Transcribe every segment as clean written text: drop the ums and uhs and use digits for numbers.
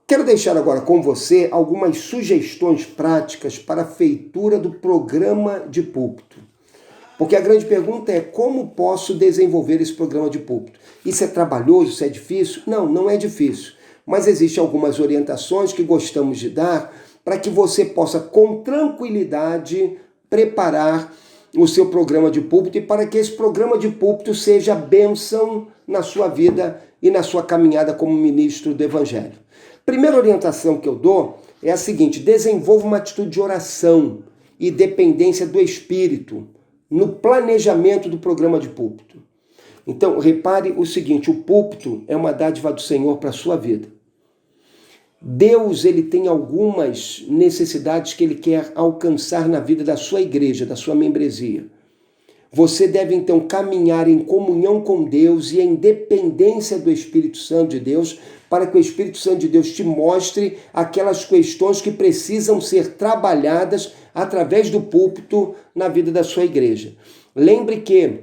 Quero deixar agora com você algumas sugestões práticas para a feitura do programa de púlpito. Porque a grande pergunta é como posso desenvolver esse programa de púlpito? Isso é trabalhoso, isso é difícil? Não, não é difícil. Mas existem algumas orientações que gostamos de dar para que você possa com tranquilidade preparar o seu programa de púlpito e para que esse programa de púlpito seja bênção na sua vida e na sua caminhada como ministro do Evangelho. Primeira orientação que eu dou é a seguinte: desenvolva uma atitude de oração e dependência do Espírito no planejamento do programa de púlpito. Então, repare o seguinte: o púlpito é uma dádiva do Senhor para a sua vida. Deus, ele tem algumas necessidades que ele quer alcançar na vida da sua igreja, da sua membresia. Você deve, então, caminhar em comunhão com Deus e em dependência do Espírito Santo de Deus, para que o Espírito Santo de Deus te mostre aquelas questões que precisam ser trabalhadas através do púlpito na vida da sua igreja. Lembre que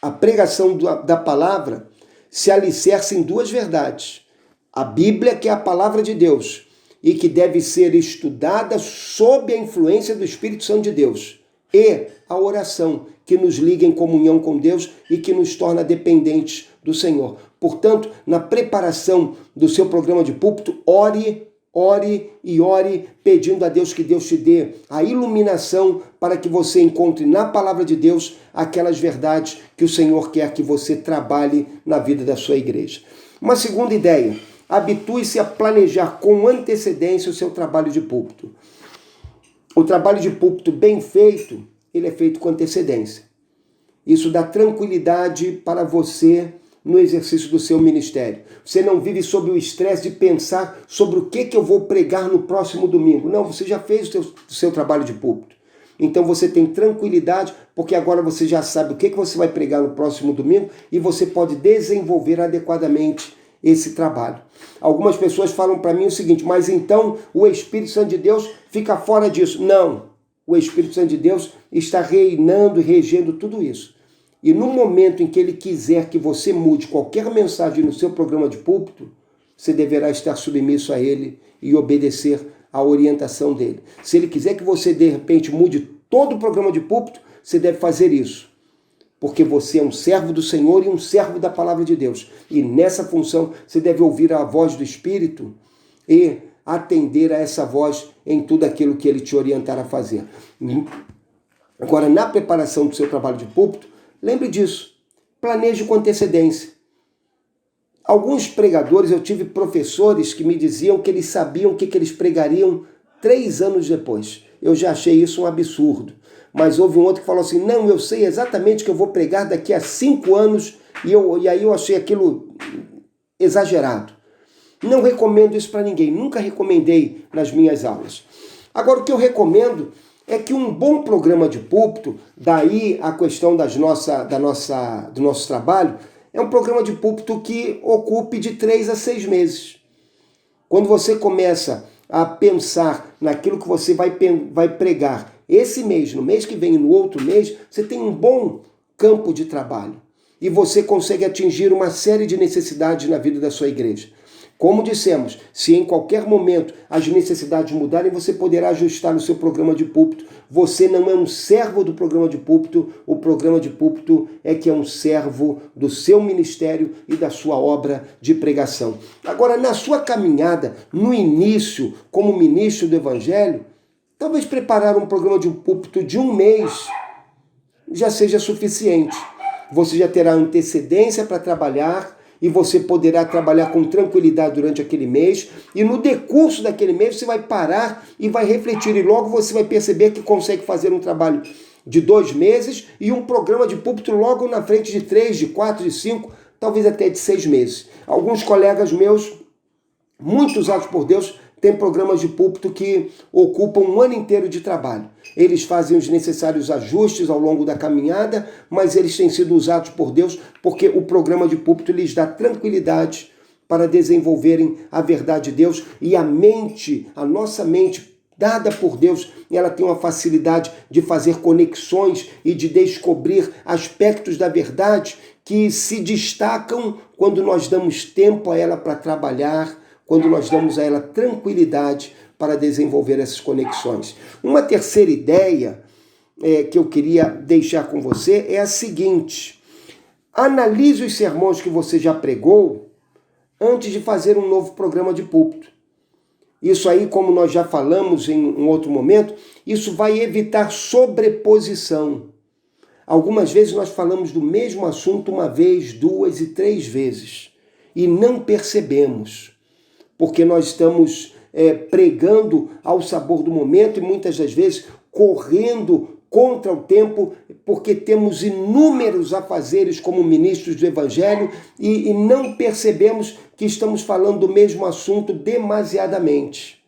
a pregação da palavra se alicerça em duas verdades. A Bíblia, que é a palavra de Deus, e que deve ser estudada sob a influência do Espírito Santo de Deus. E a oração, que nos liga em comunhão com Deus e que nos torna dependentes do Senhor. Portanto, na preparação do seu programa de púlpito, ore e ore, pedindo a Deus que Deus te dê a iluminação para que você encontre na palavra de Deus aquelas verdades que o Senhor quer que você trabalhe na vida da sua igreja. Uma segunda ideia: habitue-se a planejar com antecedência o seu trabalho de púlpito. O trabalho de púlpito bem feito, ele é feito com antecedência. Isso dá tranquilidade para você no exercício do seu ministério. Você não vive sob o estresse de pensar sobre o que eu vou pregar no próximo domingo. Não, você já fez o seu trabalho de púlpito. Então você tem tranquilidade, porque agora você já sabe o que você vai pregar no próximo domingo e você pode desenvolver adequadamente esse trabalho. Algumas pessoas falam para mim o seguinte: mas então o Espírito Santo de Deus fica fora disso. Não, o Espírito Santo de Deus está reinando e regendo tudo isso. E no momento em que ele quiser que você mude qualquer mensagem no seu programa de púlpito, você deverá estar submisso a ele e obedecer à orientação dele. Se ele quiser que você, de repente, mude todo o programa de púlpito, você deve fazer isso. Porque você é um servo do Senhor e um servo da palavra de Deus. E nessa função, você deve ouvir a voz do Espírito e atender a essa voz em tudo aquilo que ele te orientar a fazer. Agora, na preparação do seu trabalho de púlpito, lembre disso. Planeje com antecedência. Alguns pregadores, eu tive professores que me diziam que eles sabiam o que eles pregariam 3 anos depois. Eu já achei isso um absurdo. Mas houve um outro que falou assim: não, eu sei exatamente o que eu vou pregar daqui a 5 anos, e aí eu achei aquilo exagerado. Não recomendo isso para ninguém, nunca recomendei nas minhas aulas. Agora, o que eu recomendo é que um bom programa de púlpito, daí a questão do nosso trabalho, é um programa de púlpito que ocupe de 3 a 6 meses. Quando você começa a pensar naquilo que você vai pregar esse mês, no mês que vem e no outro mês, você tem um bom campo de trabalho. E você consegue atingir uma série de necessidades na vida da sua igreja. Como dissemos, se em qualquer momento as necessidades mudarem, você poderá ajustar o seu programa de púlpito. Você não é um servo do programa de púlpito, o programa de púlpito é que é um servo do seu ministério e da sua obra de pregação. Agora, na sua caminhada, no início, como ministro do Evangelho, talvez preparar um programa de púlpito de 1 mês já seja suficiente. Você já terá antecedência para trabalhar e você poderá trabalhar com tranquilidade durante aquele mês, e no decurso daquele mês você vai parar e vai refletir, e logo você vai perceber que consegue fazer um trabalho de 2 meses e um programa de púlpito logo na frente de 3, de 4, de 5, talvez até de 6 meses. Alguns colegas meus, muito usados por Deus, têm programas de púlpito que ocupam 1 ano inteiro de trabalho. Eles fazem os necessários ajustes ao longo da caminhada, mas eles têm sido usados por Deus porque o programa de púlpito lhes dá tranquilidade para desenvolverem a verdade de Deus, e a nossa mente, dada por Deus, ela tem uma facilidade de fazer conexões e de descobrir aspectos da verdade que se destacam quando nós damos tempo a ela para trabalhar quando nós damos a ela tranquilidade para desenvolver essas conexões. Uma terceira ideia que eu queria deixar com você é a seguinte: analise os sermões que você já pregou antes de fazer um novo programa de púlpito. Isso aí, como nós já falamos em um outro momento, isso vai evitar sobreposição. Algumas vezes nós falamos do mesmo assunto uma vez, 2 e 3 vezes e não percebemos, porque nós estamos pregando ao sabor do momento e muitas das vezes correndo contra o tempo, porque temos inúmeros afazeres como ministros do Evangelho e não percebemos que estamos falando do mesmo assunto demasiadamente.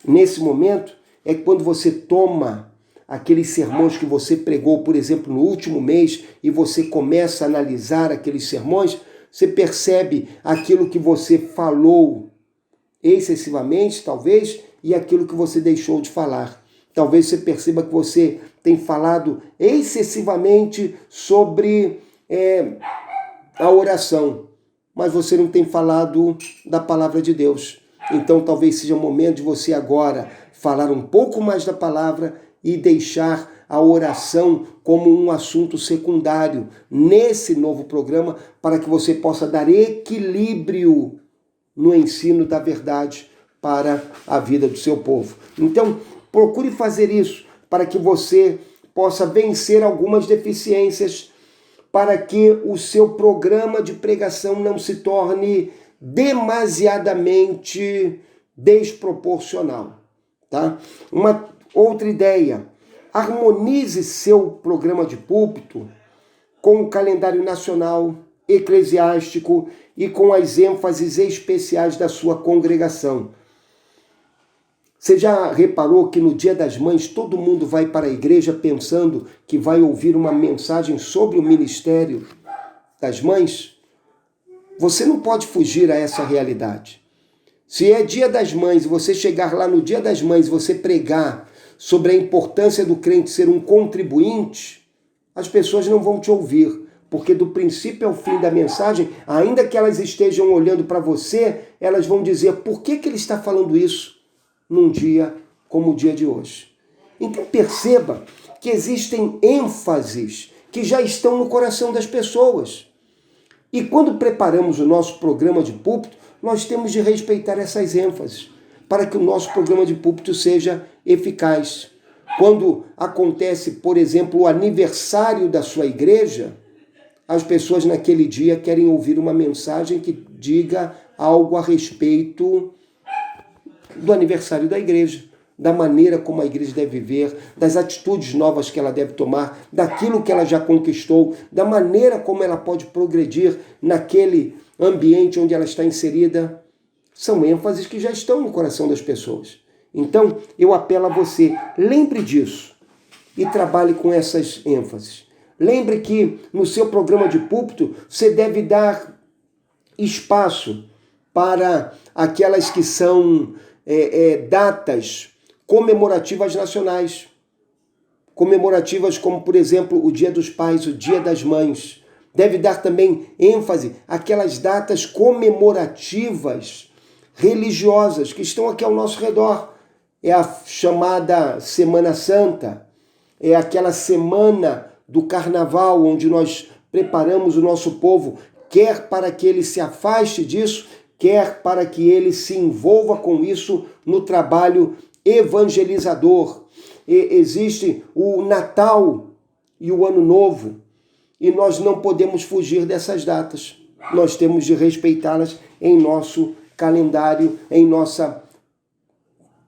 Nesse momento é quando você toma aqueles sermões que você pregou, por exemplo, no último mês, e você começa a analisar aqueles sermões, você percebe aquilo que você falou excessivamente, talvez, e aquilo que você deixou de falar. Talvez você perceba que você tem falado excessivamente sobre a oração, mas você não tem falado da palavra de Deus. Então talvez seja o momento de você agora falar um pouco mais da palavra e deixar a oração como um assunto secundário nesse novo programa, para que você possa dar equilíbrio no ensino da verdade para a vida do seu povo. Então, procure fazer isso para que você possa vencer algumas deficiências, para que o seu programa de pregação não se torne demasiadamente desproporcional, tá? Uma outra ideia: harmonize seu programa de púlpito com o calendário nacional, eclesiástico e com as ênfases especiais da sua congregação. Você já reparou que no Dia das Mães todo mundo vai para a igreja pensando que vai ouvir uma mensagem sobre o ministério das mães? Você não pode fugir a essa realidade. Se é Dia das Mães e você chegar lá no Dia das Mães e você pregar sobre a importância do crente ser um contribuinte, as pessoas não vão te ouvir, porque do princípio ao fim da mensagem, ainda que elas estejam olhando para você, elas vão dizer: por que ele está falando isso num dia como o dia de hoje? Então perceba que existem ênfases que já estão no coração das pessoas. E quando preparamos o nosso programa de púlpito, nós temos de respeitar essas ênfases, para que o nosso programa de púlpito seja eficaz. Quando acontece, por exemplo, o aniversário da sua igreja, as pessoas naquele dia querem ouvir uma mensagem que diga algo a respeito do aniversário da igreja, da maneira como a igreja deve viver, das atitudes novas que ela deve tomar, daquilo que ela já conquistou, da maneira como ela pode progredir naquele ambiente onde ela está inserida. São ênfases que já estão no coração das pessoas. Então, eu apelo a você, lembre disso e trabalhe com essas ênfases. Lembre que no seu programa de púlpito você deve dar espaço para aquelas que são datas comemorativas nacionais. Comemorativas como, por exemplo, o Dia dos Pais, o Dia das Mães. Deve dar também ênfase àquelas datas comemorativas religiosas que estão aqui ao nosso redor. É a chamada Semana Santa, é aquela semana do Carnaval, onde nós preparamos o nosso povo, quer para que ele se afaste disso, quer para que ele se envolva com isso no trabalho evangelizador. Existe o Natal e o Ano Novo, e nós não podemos fugir dessas datas. Nós temos de respeitá-las em nosso calendário, em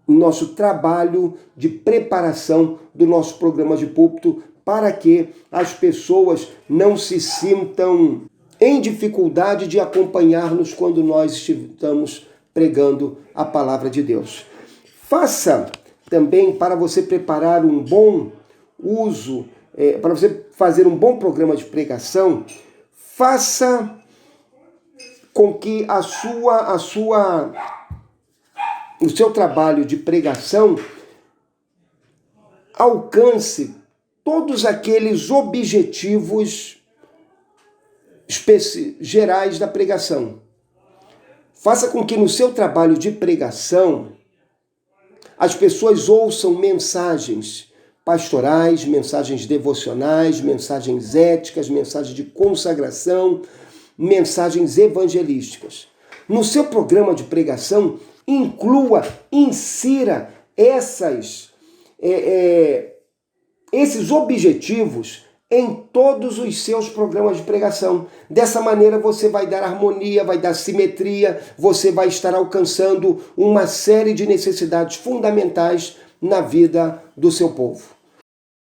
nosso trabalho de preparação do nosso programa de púlpito, para que as pessoas não se sintam em dificuldade de acompanhar-nos quando nós estamos pregando a palavra de Deus. Faça também, para você preparar um bom uso, para você fazer um bom programa de pregação, faça com que o seu trabalho de pregação alcance todos aqueles objetivos gerais da pregação. Faça com que no seu trabalho de pregação as pessoas ouçam mensagens pastorais, mensagens devocionais, mensagens éticas, mensagens de consagração, mensagens evangelísticas. No seu programa de pregação, insira esses objetivos em todos os seus programas de pregação. Dessa maneira você vai dar harmonia, vai dar simetria, você vai estar alcançando uma série de necessidades fundamentais na vida do seu povo.